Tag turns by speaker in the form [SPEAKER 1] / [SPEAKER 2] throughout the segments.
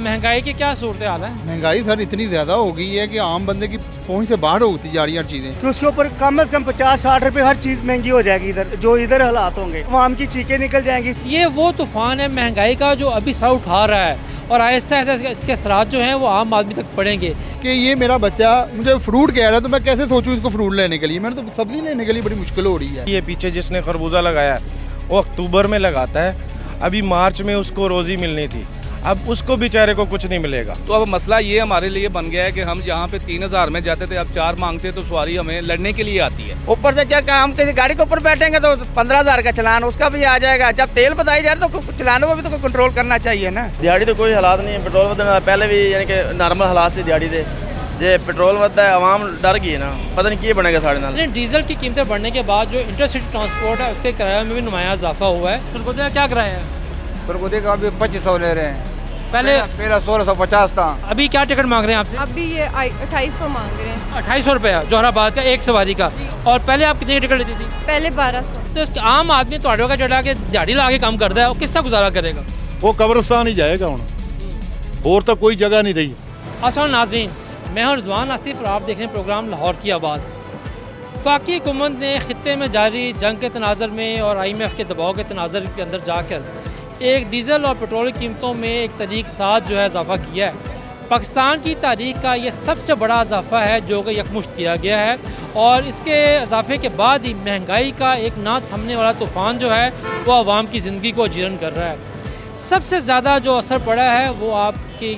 [SPEAKER 1] महंगाई की क्या सूरत हाल है?
[SPEAKER 2] महंगाई सर इतनी ज़्यादा हो गई है कि आम बंदे की पहुंच से बाहर होती जा रही है हर चीज़ें।
[SPEAKER 3] तो उसके ऊपर कम से कम 50-60 रुपए हर चीज़ महंगी हो जाएगी। इधर हालात होंगे, आम की चीखें निकल जाएंगी।
[SPEAKER 1] ये वो तूफान है महंगाई का जो अभी सर उठा रहा है और आहिस्ता आहिस्ता इसके असरात जो हैं वो आम आदमी तक पड़ेंगे।
[SPEAKER 2] कि ये मेरा बच्चा मुझे फ्रूट कह रहा है तो मैं कैसे सोचूं इसको फ्रूट लेने के लिए, मैंने तो सब्जी लेने के लिए बड़ी मुश्किल हो रही है।
[SPEAKER 4] ये पीछे जिसने खरबूजा लगाया है वो अक्टूबर में लगाता है, अभी मार्च में उसको रोज़ी मिलनी थी, अब उसको बेचारे को कुछ नहीं मिलेगा।
[SPEAKER 5] तो अब मसला ये हमारे लिए बन गया है कि हम जहाँ पे 3000 में जाते थे अब 4 मांगते तो सवारी हमें लड़ने के लिए आती है।
[SPEAKER 6] ऊपर से क्या हम किसी गाड़ी के ऊपर बैठेंगे तो 15,000 का चलान उसका भी आ जाएगा। जब तेल बताई जा रहा तो चलानों को भी तो कंट्रोल करना चाहिए ना।
[SPEAKER 7] दिहाड़ी तो कोई हालात नहीं है, पेट्रोल बदलना पहले भी यानी कि नॉर्मल हालात से दिहाड़ी दे जे पेट्रोल बढ़ता है, आवाम डर गई है ना, पता नहीं क्या बनेगा साढ़े नाल।
[SPEAKER 1] डीजल की कीमतें बढ़ने के बाद जो इंटरसिटी ट्रांसपोर्ट है उसके किराए में भी नुमाया इजाफा हुआ है। सरगोदे का क्या किराया है?
[SPEAKER 8] सरगोदे का अभी 2500 ले रहे हैं,
[SPEAKER 1] पहले
[SPEAKER 8] 1650 था।
[SPEAKER 1] अभी क्या टिकट मांग रहे हैं आपसे?
[SPEAKER 9] अभी ये 2800 मांग रहे हैं।
[SPEAKER 1] 2800 रुपया जोहराबाद का एक सवारी का। और पहले आप कितनी टिकट लेती थी?
[SPEAKER 9] पहले 1200।
[SPEAKER 1] तो आम आदमी तो का चढ़ा के दिहाड़ी ला के काम करता है, वो किस तरह गुजारा करेगा?
[SPEAKER 10] वो कब्रिस्तान ही जाएगा हूँ, और तो कोई जगह नहीं रही।
[SPEAKER 1] अस्सलाम नाज़रीन, मैं हूं रिजवान आसिफ और आप देख रहे हैं प्रोग्राम लाहौर की आवाज़। वफाकी हुकूमत ने खित्ते में जारी जंग के तनाज़र में और IMF के दबाव के तनाज़र के अंदर जाकर एक डीज़ल और पेट्रोल की कीमतों में एक तरीक साथ जो है इजाफ़ा किया है। पाकिस्तान की तारीख का ये सबसे बड़ा इजाफ़ा है जो कि यकमुश्त किया गया है और इसके इजाफ़े के बाद ही महंगाई का एक ना थमने वाला तूफ़ान जो है वो आवाम की ज़िंदगी को अजीरन कर रहा है। सबसे ज़्यादा जो असर पड़ा है वो आपकी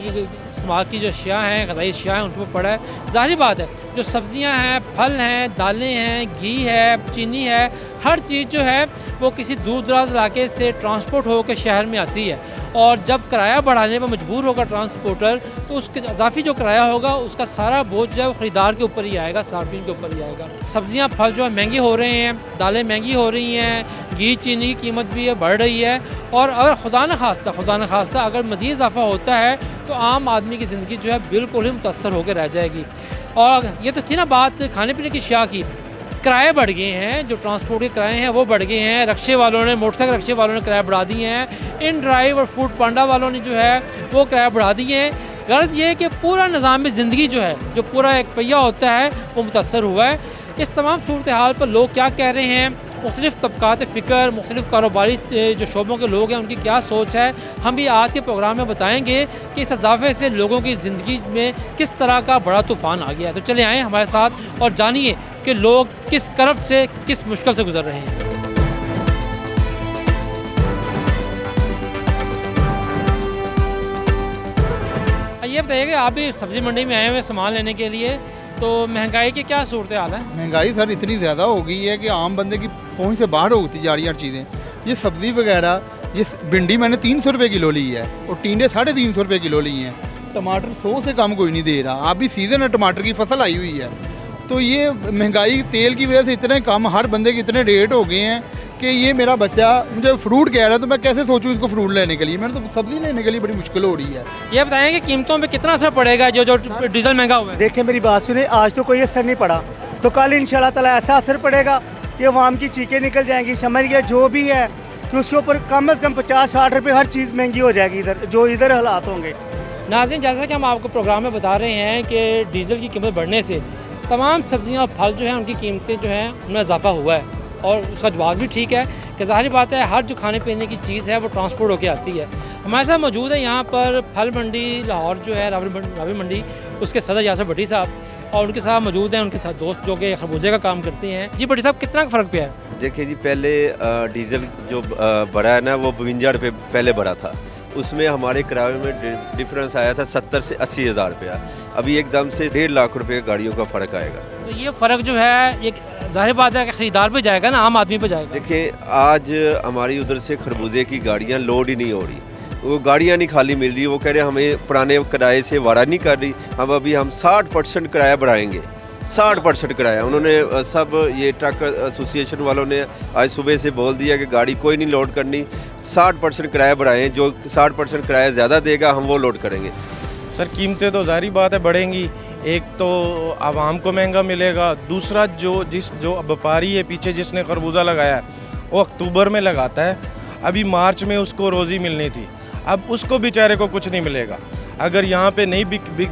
[SPEAKER 1] इस्तेमाल की जो अशिया हैं, ग़ज़ाई अशिया हैं, उन पर पड़ा है। ज़ाहिर बात है जो सब्ज़ियां हैं, फल हैं, दालें हैं, घी है, चीनी है, हर चीज़ जो है वो किसी दूर दराज इलाके से ट्रांसपोर्ट होकर शहर में आती है और जब किराया बढ़ाने पर मजबूर होगा ट्रांसपोर्टर तो उसके इजाफी जो किराया होगा उसका सारा बोझ जो है वो ख़रीदार के ऊपर ही आएगा, सार्फिन के ऊपर ही आएगा। सब्ज़ियाँ फल जो है महंगे हो रहे हैं, दालें महंगी हो रही हैं, घी चीनी की कीमत भी बढ़ रही है और अगर खुदा न खास्ता अगर मज़ीद इजाफा होता है तो आम आदमी की ज़िंदगी जो है बिल्कुल ही मुतासर होकर रह जाएगी। और ये तो थी ना बात खाने पीने की अशिया की, किराए बढ़ गए हैं, जो ट्रांसपोर्ट के किराए हैं वो बढ़ गए हैं। रक्शे वालों ने, मोटरसाइकिल रक्शे वालों ने किराए बढ़ा दिए हैं, इन ड्राइव और फूड पांडा वालों ने जो है वो किराए बढ़ा दिए हैं। गर्ज ये है कि पूरा निज़ाम ज़िंदगी जो है, जो पूरा एक पहिया होता है वो मुतासर हुआ है। इस तमाम सूरत हाल पर लोग क्या कह रहे हैं, मुख्तलिफ़ तबक़ात फ़िक्र, मुख्तलिफ़ कारोबारी जो शोबों के लोग हैं उनकी क्या सोच है, हम भी आज के प्रोग्राम में बताएंगे कि इस इजाफे से लोगों की ज़िंदगी में किस तरह का बड़ा तूफ़ान आ गया है। तो चले आएँ हमारे साथ और जानिए कि लोग किस करब से, किस मुश्किल से गुजर रहे हैं। ये बताइए कि आप भी सब्ज़ी मंडी में आए हुए सामान लेने के लिए, तो महंगाई की क्या सूरत हाल है?
[SPEAKER 2] महंगाई सर इतनी ज़्यादा हो गई है कि आम बंदे की पहुंच से बाहर होती जा रही है हर चीज़ें। ये सब्ज़ी वगैरह, ये भिंडी मैंने 300 रुपये किलो ली है और टिंडे 350 रुपये किलो ली हैं। टमाटर 100 से कम कोई नहीं दे रहा। अभी सीज़न है, टमाटर की फसल आई हुई है। तो ये महंगाई तेल की वजह से इतने कम, हर बंदे के इतने रेट हो गए हैं कि ये मेरा बच्चा मुझे फ्रूट कह रहा है तो मैं कैसे सोचूं इसको फ्रूट लेने के लिए, मैंने तो सब्ज़ी लेने के लिए बड़ी मुश्किल हो रही है।
[SPEAKER 1] ये बताएं कि कीमतों पे कितना असर पड़ेगा जो डीजल महंगा हुआ है?
[SPEAKER 3] देखें मेरी बात सुने, आज तो कोई असर नहीं पड़ा तो कल इंशाल्लाह ताला ऐसा असर पड़ेगा कि आवाम की चीखें निकल जाएंगी। समझ गया जो भी है कि उसके ऊपर कम से कम 50-60 रुपये हर चीज़ महंगी हो जाएगी इधर हालात होंगे।
[SPEAKER 1] नाज़रीन, जैसा कि हम आपको प्रोग्राम में बता रहे हैं कि डीज़ल की कीमत बढ़ने से तमाम सब्ज़ियाँ और फल जो हैं उनकी कीमतें जो हैं उनमें इजाफा हुआ है और उसका जवाब भी ठीक है कि ज़ाहिर बात है हर जो खाने पीने की चीज़ है वो ट्रांसपोर्ट होकर आती है। हमारे साथ मौजूद है यहाँ पर फल मंडी लाहौर जो है, रावल मंडी, उसके सदर यासर भट्टी साहब और उनके साथ मौजूद हैं उनके साथ दोस्त जो कि खरबूजे का काम करते हैं। जी भट्टी साहब, कितना फ़र्क पे है?
[SPEAKER 11] देखिए जी, पहले डीजल जो बढ़ा है ना वो 52 रुपये पहले बढ़ा था, उसमें हमारे किराए में डिफरेंस आया था 70 से 80 हज़ार रुपया। अभी एकदम से 1.5 लाख रुपये गाड़ियों का फ़र्क आएगा।
[SPEAKER 1] तो ये फ़र्क जो है एक ज़ाहिर बात है कि ख़रीदार पे जाएगा ना, आम आदमी पे जाएगा।
[SPEAKER 11] देखिए, आज हमारी उधर से खरबूजे की गाड़ियाँ लोड ही नहीं हो रही, वो गाड़ियाँ नहीं खाली मिल रही। वो कह रहे हैं हमें पुराने किराए से वारा नहीं कर रही, हम 60% किराया बढ़ाएंगे। 60% किराया उन्होंने सब ये ट्रक एसोसिएशन वालों ने आज सुबह से बोल दिया कि गाड़ी कोई नहीं लोड करनी, 60% किराया बढ़ाएं, जो 60% किराया ज़्यादा देगा हम वो लोड करेंगे।
[SPEAKER 4] सर कीमतें तो जारी बात है बढ़ेंगी, एक तो आवाम को महंगा मिलेगा, दूसरा जो व्यापारी है पीछे जिसने खरबूजा लगाया है वो अक्टूबर में लगाता है, अभी मार्च में उसको रोज़ी मिलनी थी, अब उसको बेचारे को कुछ नहीं मिलेगा। अगर यहाँ पे नहीं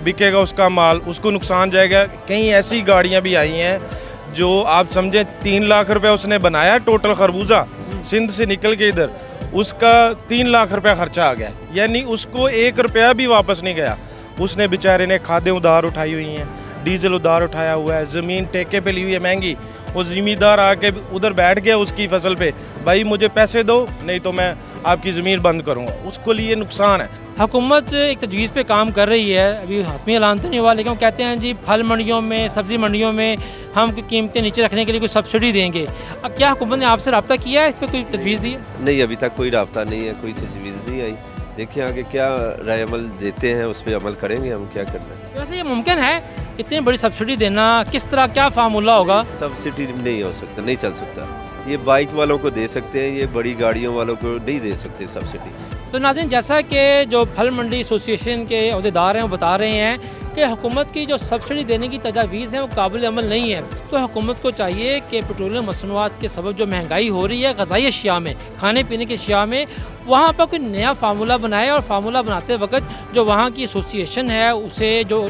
[SPEAKER 4] बिकेगा उसका माल, उसको नुकसान जाएगा। कई ऐसी गाड़ियाँ भी आई हैं जो आप समझें 3 लाख रुपए उसने बनाया टोटल खरबूजा सिंध से निकल के इधर, उसका 3 लाख रुपया खर्चा आ गया, यानी उसको 1 रुपया भी वापस नहीं गया। उसने बेचारे ने खादें उधार उठाई हुई हैं, डीजल उधार उठाया हुआ है, ज़मीन ठेके पे ली हुई है महंगी। वो ज़मींदार आके उधर बैठ गया उसकी फसल पे, भाई मुझे पैसे दो नहीं तो मैं आपकी ज़मीन बंद करूँगा, उसको लिए नुकसान है।
[SPEAKER 1] हुकूमत एक तजवीज़ पे काम कर रही है, अभी हतमी ऐलान तो नहीं हुआ, लेकिन वो कहते हैं जी फल मंडियों में, सब्ज़ी मंडियों में हम कीमतें नीचे रखने के लिए कोई सब्सिडी देंगे। अब क्या हुकूमत ने आपसे रब्ता किया है, इस पर कोई तजवीज़ दी है?
[SPEAKER 11] नहीं, अभी तक कोई राब्ता नहीं है, कोई तजवीज़ नहीं आई। देखिए आगे क्या राय अमल देते हैं, उस पर अमल करेंगे हम, क्या करना है।
[SPEAKER 1] वैसे ये मुमकिन है इतनी बड़ी सब्सिडी देना? किस तरह, क्या फार्मूला होगा?
[SPEAKER 11] सब्सिडी नहीं हो सकता, नहीं चल सकता। ये बाइक वालों को दे सकते हैं, ये बड़ी गाड़ियों वालों को नहीं दे सकते सब्सिडी।
[SPEAKER 1] तो नाज़रीन, जैसा कि जो फल मंडी एसोसिएशन के अहदेदार हैं वो बता रहे हैं कि हुकूमत की जो सब्सिडी देने की तजावीज़ हैं वो काबिल अमल नहीं है। तो हुकूमत को चाहिए कि पेट्रोलियम मसनूआत के सबब जो महंगाई हो रही है ग़िज़ाई अशिया में, खाने पीने की अशिया में, वहाँ पर कोई नया फार्मूला बनाए और फार्मूला बनाते वक्त जो वहाँ की एसोसिएशन है उसे, जो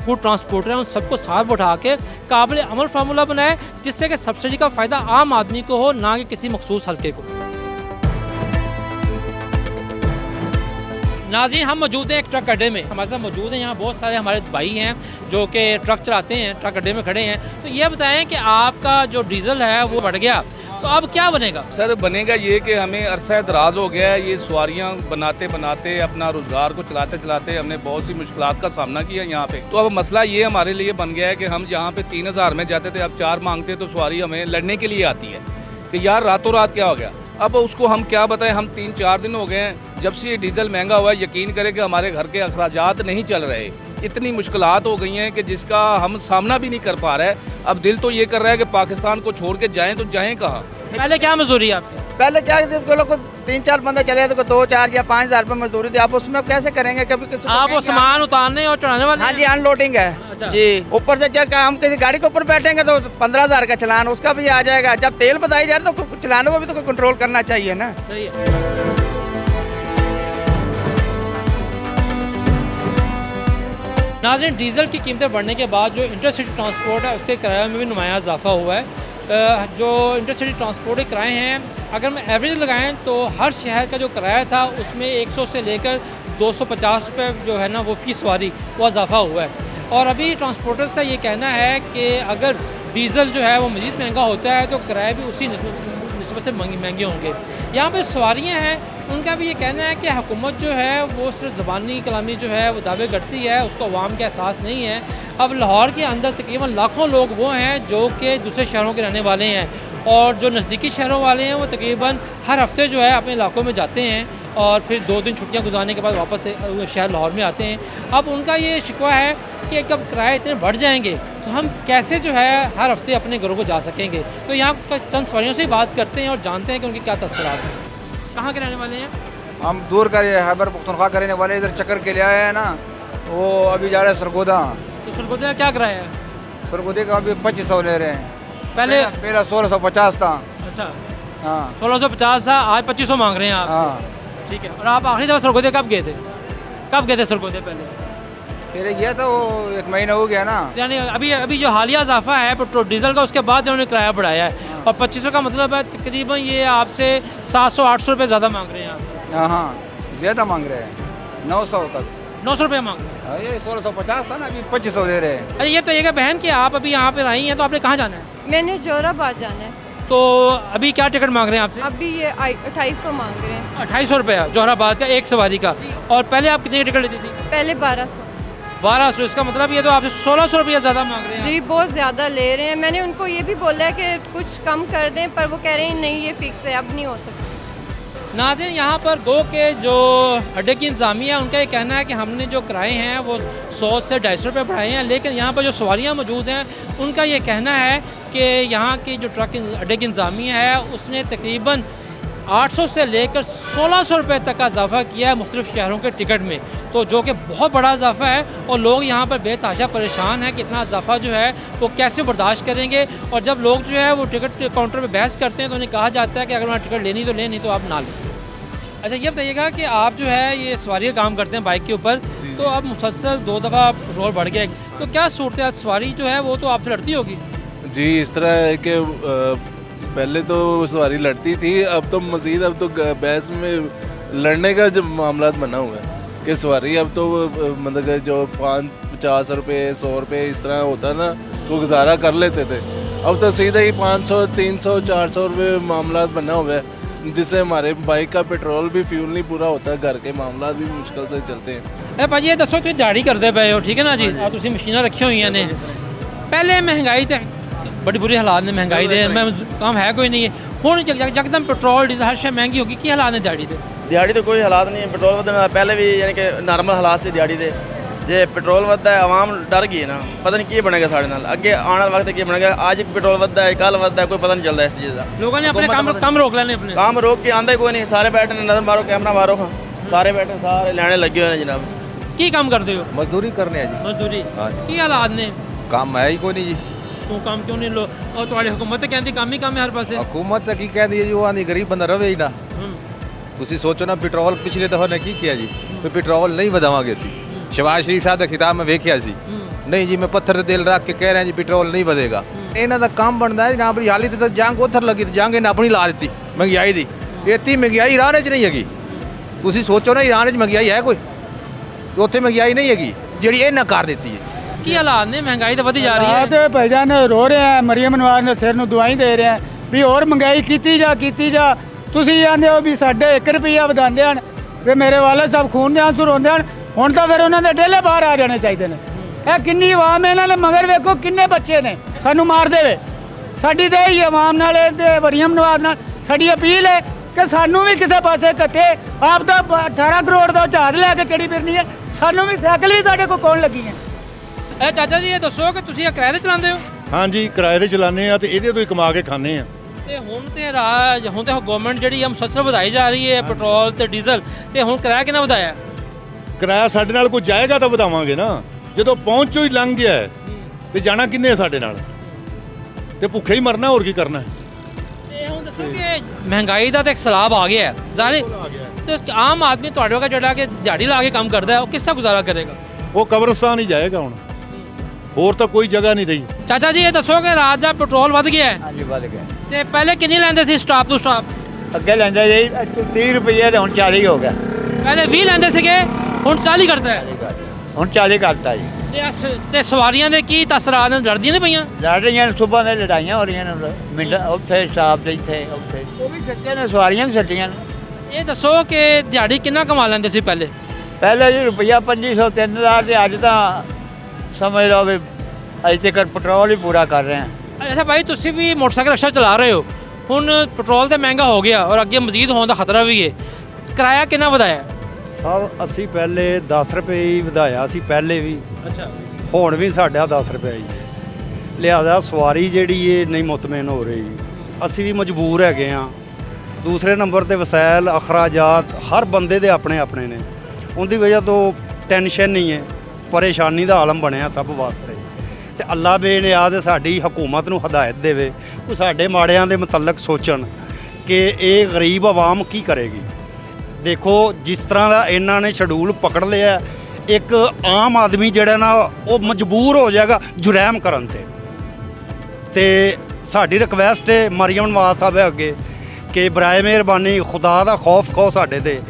[SPEAKER 1] फूड ट्रांसपोर्टर हैं उन सबको साथ उठा के काबिल अमल फार्मूला बनाए, जिससे कि सब्सिडी का फ़ायदा आम आदमी को हो, ना कि किसी मखसूस हल्के को। नाज़रीन, हम मौजूद हैं एक ट्रक अड्डे में, हमारे साथ मौजूद हैं यहाँ बहुत सारे हमारे भाई हैं जो कि ट्रक चलाते हैं, ट्रक अड्डे में खड़े हैं। तो ये बताएं कि आपका जो डीज़ल है वो बढ़ गया, तो अब क्या बनेगा?
[SPEAKER 5] सर बनेगा ये कि हमें अरसा दराज हो गया है, ये सवारियाँ बनाते बनाते अपना रोज़गार को चलाते चलाते हमने बहुत सी मुश्किलात का सामना किया यहाँ पे। तो अब मसला ये हमारे लिए बन गया है कि हम जहाँ पे 3000 में जाते थे, अब 4 मांगते तो सवारी हमें लड़ने के लिए आती है कि यार रातों रात क्या हो गया। अब उसको हम क्या बताएं, हम 3-4 दिन हो गए हैं जब से ये डीज़ल महंगा हुआ है, यकीन करें कि हमारे घर के अखराजात नहीं चल रहे, इतनी मुश्किलात हो गई हैं कि जिसका हम सामना भी नहीं कर पा रहे। अब दिल तो ये कर रहा है कि पाकिस्तान को छोड़ के जाएं तो जाएं कहाँ।
[SPEAKER 1] पहले क्या मजदूरी है आपकी?
[SPEAKER 6] पहले क्या जो लोग 3-4 बंदे चले तो 2-4 या 5,000 रुपये मजदूरी थी, आप उसमें कैसे करेंगे? कभी किसी
[SPEAKER 1] आप वो सामान उतारने और चढ़ाने वाले?
[SPEAKER 6] हाँ जी, अनलोडिंग है।
[SPEAKER 1] अच्छा।
[SPEAKER 6] जी, ऊपर से क्या हम किसी गाड़ी के ऊपर बैठेंगे तो 15,000 का चलान उसका भी आ जाएगा। जब तेल बताई जा रहा तो चलानों को भी तो कंट्रोल करना चाहिए ना।
[SPEAKER 1] सही है। नाज़रीन, डीज़ल की कीमतें बढ़ने के बाद जो इंटरसिटी ट्रांसपोर्ट है उसके किराए में भी नुमाया इजाफा हुआ है। जो इंटरसिटी ट्रांसपोर्ट के किराए हैं, अगर हम एवरेज लगाएं तो हर शहर का जो किराया था उसमें 100 से लेकर 250 रुपये जो है ना वो फ़ी सवारी वो इजाफा हुआ है। और अभी ट्रांसपोर्टर्स का ये कहना है कि अगर डीज़ल जो है वो मज़ीद महंगा होता है तो किराए भी उसी निस्बत से महंगे होंगे। यहाँ पर सवारियाँ हैं, उनका भी ये कहना है कि हुकूमत जो है वो सिर्फ ज़बानी कलामी जो है वो दावे करती है, उसको अवाम का एहसास नहीं है। अब लाहौर के अंदर तकरीबन लाखों लोग वो हैं जो कि दूसरे शहरों के रहने वाले हैं, और जो नज़दीकी शहरों वाले हैं वो तकरीबन हर हफ्ते जो है अपने इलाकों में जाते हैं और फिर 2 दिन छुट्टियां गुजारने के बाद वापस शहर लाहौर में आते हैं। अब उनका ये शिकवा है कि कब किराए इतने बढ़ जाएंगे तो हम कैसे जो है हर हफ्ते अपने घरों को जा सकेंगे। तो यहाँ चंद सवारियों से ही बात करते हैं और जानते हैं कि उनके क्या तसरात हैं। कहाँ के रहने वाले हैं?
[SPEAKER 8] हम दूर का खैबर पख्तूनख्वा का रहने वाले, इधर चक्कर के लिए आए हैं ना, वो अभी जा रहे हैं सरगोदा।
[SPEAKER 1] तो सरगोदा का क्या किराया है?
[SPEAKER 8] सरगोदे का अभी 2500 ले रहे हैं।
[SPEAKER 1] पहले
[SPEAKER 8] 1650 था।
[SPEAKER 1] अच्छा,
[SPEAKER 8] हाँ
[SPEAKER 1] 1650 था, आज 2500 मांग रहे हैं आप?
[SPEAKER 8] हाँ
[SPEAKER 1] ठीक है। और आप आखिरी दफ़ा सरगोदे कब गए थे? कब गए थे सरगोदे?
[SPEAKER 8] पहले गया था, वो 1 महीना हो गया ना।
[SPEAKER 1] यानी अभी जो हालिया इजाफा है पेट्रोल डीजल का, उसके बाद उन्होंने किराया बढ़ाया है। और 2500 का मतलब है तकरीबन ये आपसे 700-800 रुपये ज़्यादा मांग रहे हैं आप?
[SPEAKER 8] हाँ ज़्यादा मांग रहे हैं, 900 तक।
[SPEAKER 1] 900 रुपये मांग रहे हैं?
[SPEAKER 8] ये 1650 था ना, अभी 2500 दे रहे हैं।
[SPEAKER 1] अच्छा, ये तो ये बहन कि आप अभी यहाँ पर आई हैं, तो आपने कहाँ जाना है?
[SPEAKER 9] मैंने जोराबाद जाना है।
[SPEAKER 1] तो अभी क्या टिकट मांग रहे हैं आपसे?
[SPEAKER 9] अभी ये 2800 मांग रहे हैं।
[SPEAKER 1] 2800 रुपये जोराबाद का एक सवारी का। और पहले आप कितने की टिकट लेती थी?
[SPEAKER 9] पहले 1200।
[SPEAKER 1] 1200, इसका मतलब ये तो आपसे 1600 रुपये ज़्यादा मांग रहे हैं।
[SPEAKER 9] जी, बहुत ज़्यादा ले रहे हैं। मैंने उनको ये भी बोला है कि कुछ कम कर दें, पर वो कह रहे हैं नहीं ये फ़िक्स है, अब नहीं हो सकता।
[SPEAKER 1] नाज़रीन, यहाँ पर गो के जो अड्डे की इंतज़ामिया है उनका ये कहना है कि हमने जो किराए हैं वो 100 से 250 रुपये बढ़ाए हैं, लेकिन यहाँ पर जो सवारियाँ मौजूद हैं उनका ये कहना है कि यहाँ की जो ट्रक अड्डे की इंतज़ामिया है उसने तकरीबन 800 से लेकर 1600 रुपये तक का इजाफा किया है मुख्तलिफ़ शहरों के टिकट में, तो जो कि बहुत बड़ा इजाफा है। और लोग यहाँ पर बेतहाशा परेशान हैं कि इतना इजाफा जो है वो कैसे बर्दाश्त करेंगे। और जब लोग जो है वो टिकट काउंटर पर बहस करते हैं तो उन्हें कहा जाता है कि अगर वहाँ टिकट लेनी तो ले, नहीं तो आप ना लें। अच्छा ये बताइएगा कि आप जो है ये सवारी का काम करते हैं बाइक के ऊपर, तो अब मुसलसल 2 दफ़ा पेट्रोल बढ़ गया है, तो क्या सूरत है, सवारी जो है वो तो आपसे लड़ती होगी?
[SPEAKER 12] जी इस तरह है कि पहले तो सवारी लड़ती थी, अब तो मज़ीद अब तो बहस में लड़ने का जब मामला बना हुआ है कि सवारी अब तो मतलब कि जो 50 रुपये 100 रुपये इस तरह होता ना तो गुजारा कर लेते थे, अब तो सीधा ही 500 300 400 रुपये मामला बना हुआ है, जिससे हमारे बाइक का पेट्रोल भी फ्यूल नहीं पूरा होता, घर के मामला भी मुश्किल से चलते हैं।
[SPEAKER 1] भाजी ये दसो तुम दिहाड़ी करते पे हो, ठीक है ना जी, आप तुम मशीनां रखी हुई ने, पहले महंगाई तो बड़ी बुरी हालात ने, महंगाई दे काम है कोई नहीं है, हुण यकदम पेट्रोल डीजल हर शे महंगी होगी, की हालात ने दिहाड़ी दे?
[SPEAKER 7] दिहाड़ी तो कोई हालात नहीं है, पेट्रोल ਵਧਣ पहले भी यानी कि नॉर्मल हालात से दिहाड़ी दे, जे पेट्रोल ਵਧਦਾ है आवाम डर गई है ना, पता नहीं की बनेगा साढ़े नाल अगे आने वाले वक्त की बनेगा, आज पेट्रोल ਵਧਦਾ है कल ਵਧਦਾ है, कोई पता नहीं चलता इस चीज़ का।
[SPEAKER 1] लोगों ने अपने काम रोक लेने, अपने
[SPEAKER 7] काम रोक के आंदा ही कोई नहीं, सारे बैठे नजर मारो कैमरा मारो, हाँ सारे बैठे सारे लैने लगे हुए हैं जनाब।
[SPEAKER 1] की काम करते हो?
[SPEAKER 13] मजदूरी करने जी।
[SPEAKER 1] मजदूरी की हालात ने?
[SPEAKER 13] काम है ही कोई नहीं जी।
[SPEAKER 1] तू काम क्यों नहीं लो? और तुम्हारी हुकूमत कहती काम ही काम है हर पासे।
[SPEAKER 13] हुकूमत की कहती है जी, वो आंधी गरीब बंदा रवे ही ना। ਤੁਸੀਂ ਸੋਚੋ ਨਾ ਪੈਟਰੋਲ ਪਿਛਲੇ ਦਫਾ ਨੇ ਕੀ ਕੀਤਾ ਜੀ, ਵੀ ਪੈਟਰੋਲ ਨਹੀਂ ਵਧਾਵਾਂਗੇ ਅਸੀਂ, ਸ਼ਹਿਬਾਜ਼ ਸ਼ਰੀਫ ਸਾਹਿਬ ਦਾ ਖਿਤਾਬ ਮੈਂ ਵੇਖਿਆ ਸੀ, ਨਹੀਂ ਜੀ ਮੈਂ ਪੱਥਰ ਤੇ ਦਿਲ ਰੱਖ ਕੇ ਕਹਿ ਰਿਹਾ ਜੀ ਪੈਟਰੋਲ ਨਹੀਂ ਵਧੇਗਾ। ਇਹਨਾਂ ਦਾ ਕੰਮ ਬਣਦਾ ਹੈ ਜਨਾਬ, ਹਾਲੀ ਤੇ ਜੰਗ ਉੱਧਰ ਲੱਗੀ ਤੇ ਜੰਗ ਇਹਨਾਂ ਆਪਣੀ ਲਾ ਦਿੱਤੀ ਮਹਿੰਗਾਈ ਦੀ, ਇੱਥੇ ਮਹਿੰਗਾਈ ਇਰਾਨ 'ਚ ਨਹੀਂ ਹੈਗੀ। ਤੁਸੀਂ ਸੋਚੋ ਨਾ ਇਰਾਨ 'ਚ ਮਹਿੰਗਾਈ ਹੈ ਕੋਈ, ਉੱਥੇ ਮਹਿੰਗਾਈ ਨਹੀਂ ਹੈਗੀ ਜਿਹੜੀ ਇਹਨਾਂ ਕਰ ਦਿੱਤੀ ਹੈ।
[SPEAKER 1] ਕੀ ਹਾਲਾਤ ਨੇ, ਮਹਿੰਗਾਈ ਤਾਂ ਵਧੀ ਜਾ ਰਹੀ ਹੈ।
[SPEAKER 3] ਤੇ ਭਾਈਜਾਨ ਰੋ ਰਹੇ ਆ, ਮਰੀਮ ਨਵਾਜ਼ ਨੇ ਸਿਰ ਨੂੰ ਦਵਾਈ ਦੇ ਰਹੇ ਆ ਵੀ ਹੋਰ ਮਹਿੰਗਾਈ ਕੀਤੀ ਜਾ। ਤੁਸੀਂ ਆਂਦੇ ਹੋ ਵੀ ਸਾਡੇ 1 ਰੁਪਈਆ ਵਧਾਉਂਦੇ ਹਨ, ਵੀ ਮੇਰੇ ਵਾਲੇ ਸਾਹਿਬ ਖੂਨ ਦੇ ਆਂਸੂ ਰੋਂਦੇ ਹਨ, ਹੁਣ ਤਾਂ ਫਿਰ ਉਹਨਾਂ ਦੇ ਡੇਲੇ ਬਾਹਰ ਆ ਜਾਣੇ ਚਾਹੀਦੇ ਨੇ। ਇਹ ਕਿੰਨੀ ਆਵਾਮ ਇਹਨਾਂ ਦੇ ਮਗਰ ਵੇਖੋ ਕਿੰਨੇ ਬੱਚੇ ਨੇ, ਸਾਨੂੰ ਮਾਰ ਦੇਵੇ। ਸਾਡੀ ਤਾਂ ਇਹੀ ਆਵਾਮ ਨਾਲ ਤੇ ਮਰੀਮ ਨਵਾਜ਼ ਨਾਲ ਸਾਡੀ ਅਪੀਲ ਹੈ ਕਿ ਸਾਨੂੰ ਵੀ ਕਿਸੇ ਪਾਸੇ ਕੱਟੇ, ਆਪ ਤਾਂ 18 ਕਰੋੜ ਦਾ ਜਹਾਜ਼ ਲੈ ਕੇ ਚੜੀ ਫਿਰਨੀ ਹੈ, ਸਾਨੂੰ ਵੀ ਸਾਈਕਲ ਵੀ ਸਾਡੇ ਕੋਲ ਕੌਣ ਲੱਗੀ ਹੈ।
[SPEAKER 1] ਇਹ ਚਾਚਾ ਜੀ ਇਹ ਦੱਸੋ ਕਿ ਤੁਸੀਂ ਇਹ ਕਿਰਾਏ ਤੇ ਚਲਾਉਂਦੇ ਹੋ?
[SPEAKER 10] ਹਾਂਜੀ ਕਿਰਾਏ ਤੇ ਚਲਾਉਂਦੇ ਆ ਤੇ ਇਹਦੇ ਤੋਂ ਹੀ ਕਮਾ ਕੇ ਖਾਂਦੇ ਆ।
[SPEAKER 1] ਤੇ ਹੁਣ ਤੇ ਗਵਰਨਮੈਂਟ ਜਿਹੜੀ ਆ ਮੁਸਲਸਲ ਵਧਾਈ ਜਾ ਰਹੀ ਹੈ ਪੈਟਰੋਲ ਤੇ ਡੀਜ਼ਲ, ਤੇ ਹੁਣ ਕਿਰਾਇਆ ਕਿੰਨਾ ਵਧਾਇਆ?
[SPEAKER 10] ਕਿਰਾਇਆ ਸਾਡੇ ਨਾਲ ਕੋਈ ਜਾਏਗਾ ਤਾਂ ਵਧਾਵਾਂਗੇ ਨਾ, ਜਦੋਂ ਪਹੁੰਚ ਚੋਂ ਹੀ ਲੰਘ ਗਿਆ ਤੇ ਜਾਣਾ ਕਿੰਨੇ ਸਾਡੇ ਨਾਲ, ਤੇ ਭੁੱਖੇ ਹੀ ਮਰਨਾ, ਹੋਰ ਕੀ ਕਰਨਾ।
[SPEAKER 1] ਤੇ ਹੁਣ ਦੱਸੋ ਕਿ ਮਹਿੰਗਾਈ ਦਾ ਤਾਂ ਇੱਕ ਸਲਾਬ ਆ ਗਿਆ ਜ਼ਾਹਿਰ, ਤੇ ਆਮ ਆਦਮੀ ਤੁਹਾਡੇ ਵਰਗਾ ਜਿਹੜਾ ਕਿ ਦਿਹਾੜੀ ਲਾ ਕੇ ਕੰਮ ਕਰਦਾ ਹੈ ਉਹ ਕਿਸ ਤਰ੍ਹਾਂ ਗੁਜ਼ਾਰਾ ਕਰੇਗਾ?
[SPEAKER 10] ਉਹ ਕਬਰਸਤਾਨ ਹੀ ਜਾਏਗਾ ਹੁਣ, ਹੋਰ ਤਾਂ ਕੋਈ ਜਗ੍ਹਾ ਨਹੀਂ ਰਹੀ।
[SPEAKER 1] ਚਾਚਾ ਜੀ ਇਹ ਦੱਸੋ ਕਿ ਰਾਤ ਦਾ ਪੈਟਰੋਲ ਵੱਧ ਗਿਆ ਹੈ?
[SPEAKER 3] ਹਾਂਜੀ ਵੱਧ ਗਿਆ।
[SPEAKER 1] ਤੇ ਪਹਿਲੇ ਕਿੰਨੀ ਲੈਂਦੇ ਸੀ ਸਟਾਪ ਤੋਂ ਸਟਾਪ?
[SPEAKER 3] ਅੱਗੇ ਲੈਂਦਾ ਜੀ 30 ਰੁਪਏ ਤੇ ਹੁਣ 40 ਹੋ ਗਿਆ।
[SPEAKER 1] ਪਹਿਲੇ 20 ਲੈਂਦੇ ਸੀਗੇ, ਹੁਣ 40 ਕਰਤਾ ਹੈ।
[SPEAKER 3] ਹੁਣ 40 ਕਰਤਾ ਜੀ।
[SPEAKER 1] ਤੇ ਸਵਾਰੀਆਂ ਦੇ ਕੀ ਤਸਰਾਤ ਨੇ, ਲੜਦੀਆਂ ਨੇ ਪਈਆਂ?
[SPEAKER 3] ਲੜ ਰਹੀਆਂ ਨੇ, ਸੁਬਾਹ ਦੇ ਲੜਾਈਆਂ ਹੋ ਰਹੀਆਂ ਨੇ, ਮਿੰਟ ਉੱਥੇ ਸਟਾਪ ਤੇ ਇੱਥੇ ਉੱਥੇ, ਉਹ ਵੀ ਸੱਚੇ ਨੇ, ਸਵਾਰੀਆਂ ਵੀ ਸੱਚੀਆਂ ਨੇ।
[SPEAKER 1] ਇਹ ਦੱਸੋ ਕਿ ਦਿਹਾੜੀ ਕਿੰਨਾ ਕਮਾ ਲੈਂਦੇ ਸੀ ਪਹਿਲੇ?
[SPEAKER 3] ਪਹਿਲੇ ਜੀ ਰੁਪਈਆ 2500 3000 ਤੇ ਅੱਜ ਤਾਂ ਸਮਝ ਲਓ ਵੀ ਅਜੇ ਤੱਕ ਪੈਟਰੋਲ ਹੀ ਪੂਰਾ ਕਰ ਰਹੇ ਹਾਂ।
[SPEAKER 1] ਅੱਛਾ ਭਾਈ ਤੁਸੀਂ ਵੀ ਮੋਟਰਸਾਈਕਲ ਰਿਕਸ਼ਾ ਚਲਾ ਰਹੇ ਹੋ, ਹੁਣ ਪੈਟਰੋਲ ਤਾਂ ਮਹਿੰਗਾ ਹੋ ਗਿਆ ਔਰ ਅੱਗੇ ਮਜ਼ੀਦ ਹੋਣ ਦਾ ਖਤਰਾ ਵੀ ਹੈ, ਕਿਰਾਇਆ ਕਿੰਨਾ ਵਧਾਇਆ?
[SPEAKER 13] ਸਭ ਅਸੀਂ ਪਹਿਲੇ 10 ਰੁਪਏ ਹੀ ਵਧਾਇਆ ਸੀ ਪਹਿਲੇ ਵੀ,
[SPEAKER 1] ਅੱਛਾ
[SPEAKER 13] ਹੁਣ ਵੀ ਸਾਡਾ 10 ਰੁਪਏ ਹੀ, ਲਿਹਾਜ਼ਾ ਸਵਾਰੀ ਜਿਹੜੀ ਇਹ ਨਹੀਂ ਮੁਤਮਿਨ ਹੋ ਰਹੀ, ਅਸੀਂ ਵੀ ਮਜਬੂਰ ਹੈਗੇ ਹਾਂ। ਦੂਸਰੇ ਨੰਬਰ ਤੇ ਵਸਾਇਲ ਅਖਰਾਜਾਤ ਹਰ ਬੰਦੇ ਦੇ ਆਪਣੇ ਆਪਣੇ ਨੇ, ਉਹਦੀ ਵਜ੍ਹਾ ਤੋਂ ਟੈਨਸ਼ਨ ਨਹੀਂ ਹੈ, ਪਰੇਸ਼ਾਨੀ ਦਾ ਆਲਮ ਬਣਿਆ ਸਭ ਵਾਸਤੇ। ਤੇ ਅੱਲਾ ਬੇਨਿਆਜ਼ ਸਾਡੀ ਹਕੂਮਤ ਨੂੰ ਹਦਾਇਤ ਦੇਵੇ ਉਹ ਸਾਡੇ ਮਾੜਿਆਂ ਦੇ ਮੁਤਲਕ ਸੋਚਣ ਕਿ ਇਹ ਗਰੀਬ ਆਵਾਮ ਕੀ ਕਰੇਗੀ। ਦੇਖੋ ਜਿਸ ਤਰ੍ਹਾਂ ਦਾ ਇਹਨਾਂ ਨੇ ਸ਼ਡਿਊਲ ਪਕੜ ਲਿਆ, ਇੱਕ ਆਮ ਆਦਮੀ ਜਿਹੜਾ ਨਾ ਉਹ ਮਜਬੂਰ ਹੋ ਜਾਏਗਾ ਜੁਰੈਮ ਕਰਨ ਤੇ ਸਾਡੀ ਰਿਕਵੈਸਟ ਹੈ ਮਰੀਮ ਨਵਾਜ਼ ਸਾਹਿਬ ਅੱਗੇ ਕਿ ਬਰਾਏ ਮਿਹਰਬਾਨੀ ਖੁਦਾ ਦਾ ਖੌਫ ਖਾਓ ਸਾਡੇ ਤੇ,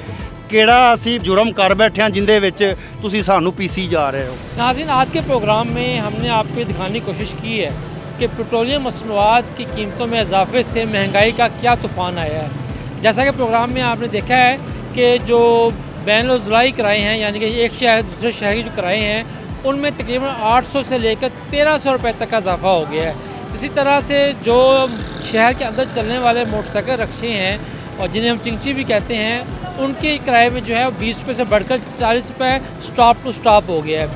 [SPEAKER 13] ਕਿਹੜਾ ਅਸੀਂ जुर्म कर बैठे हैं जिंदे विच तुसी सानू पीसी जा रहे हो।
[SPEAKER 1] नाज़रीन आज के प्रोग्राम में हमने आपको दिखाने की कोशिश की है कि पेट्रोलियम मसनूआत की कीमतों में इजाफे से महंगाई का क्या तूफ़ान आया है। जैसा कि प्रोग्राम में आपने देखा है कि जो बैनुल-ज़िलाई किराए हैं, यानी कि एक शहर दूसरे शहर की जो किराए हैं उनमें तकरीबन 800 से लेकर 1300 रुपये तक का इजाफा हो गया है। इसी तरह से जो शहर के अंदर चलने वाले मोटरसाइकिल रक्शे हैं और जिन्हें हम चिंची भी कहते हैं, उनके किराए में जो है 20 रुपये से बढ़कर 40 रुपये स्टॉप टू स्टॉप हो गया है।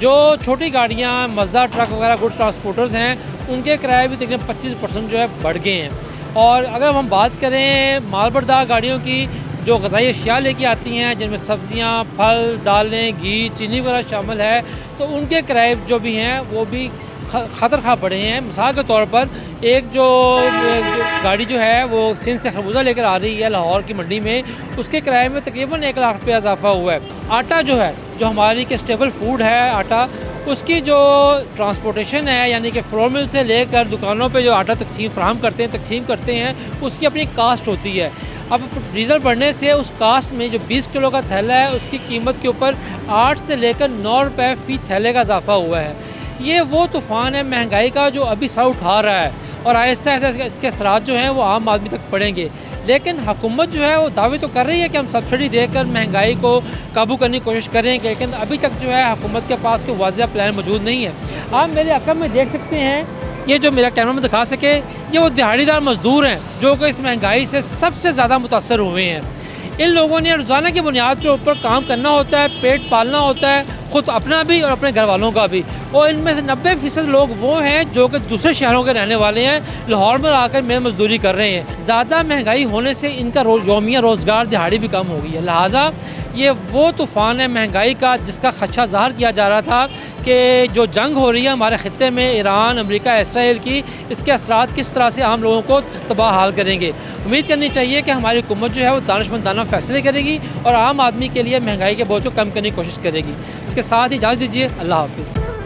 [SPEAKER 1] जो छोटी गाड़ियाँ मज़दा ट्रक वगैरह गुड्स ट्रांसपोर्टर्स हैं उनके किराए भी तकरीबन 25% जो है बढ़ गए हैं। और अगर हम बात करें मालबरदार गाड़ियों की जो ग़िज़ाई अशिया लेके आती हैं जिनमें सब्ज़ियाँ फल दालें घी चीनी वगैरह शामिल है, तो उनके किराए जो भी हैं वो भी खतर खा पड़े हैं। मिसाल के तौर पर एक जो गाड़ी जो है वो सिंध से खरबूजा लेकर आ रही है लाहौर की मंडी में, उसके किराए में तकरीबन 1 लाख रुपया इजाफा हुआ है। आटा जो है, जो हमारी के स्टेबल फूड है आटा, उसकी जो ट्रांसपोर्टेशन है यानी कि फ्लोर मिल से लेकर दुकानों पे जो आटा तकसीम करते हैं उसकी अपनी कास्ट होती है। अब डीज़ल बढ़ने से उस कास्ट में जो 20 किलो का थैला है उसकी कीमत के ऊपर 8 से लेकर 9 रुपये फ़ी थैले का इजाफा हुआ है। ये वो तूफ़ान है महंगाई का जो अभी सर उठा रहा है और आहिस्ता आहिस्ता इसके असरात जो हैं वो आम आदमी तक पड़ेंगे। लेकिन हुकूमत जो है वो दावे तो कर रही है कि हम सब्सिडी देकर महंगाई को काबू करने की कोशिश करेंगे, लेकिन अभी तक जो है हुकूमत के पास कोई वाज़ेह प्लान मौजूद नहीं है। आप मेरे अकब में देख सकते हैं, ये जो मेरा कैमरा में दिखा सके, ये वो दिहाड़ीदार मज़दूर हैं जो कि इस महंगाई से सबसे ज़्यादा मुतासर हुए हैं। इन लोगों ने रोज़ाना की बुनियाद के ऊपर काम करना होता है, पेट पालना होता है, ख़ुद अपना भी और अपने घर वालों का भी। और इनमें से 90% लोग वो हैं जो कि दूसरे शहरों के रहने वाले हैं, लाहौर में आकर मेहनत मजदूरी कर रहे हैं। ज़्यादा महंगाई होने से इनका यौमिया रोज़गार दिहाड़ी भी कम हो गई है। लिहाजा ये वो तूफ़ान है महंगाई का जिसका खदशा ज़ाहिर किया जा रहा था कि जो जंग हो रही है हमारे ख़ित्ते में ईरान, अमेरिका, इसराइल की, इसके असरात किस तरह से आम लोगों को तबाह हाल करेंगे। उम्मीद करनी चाहिए कि हमारी हुकूमत जो है वो दानिशमंदाना फ़ैसले करेगी और आम आदमी के लिए महंगाई के बोझ को कम करने की कोशिश करेगी। इसके साथ ही इजाज़त दीजिए। अल्लाह हाफ़िज़।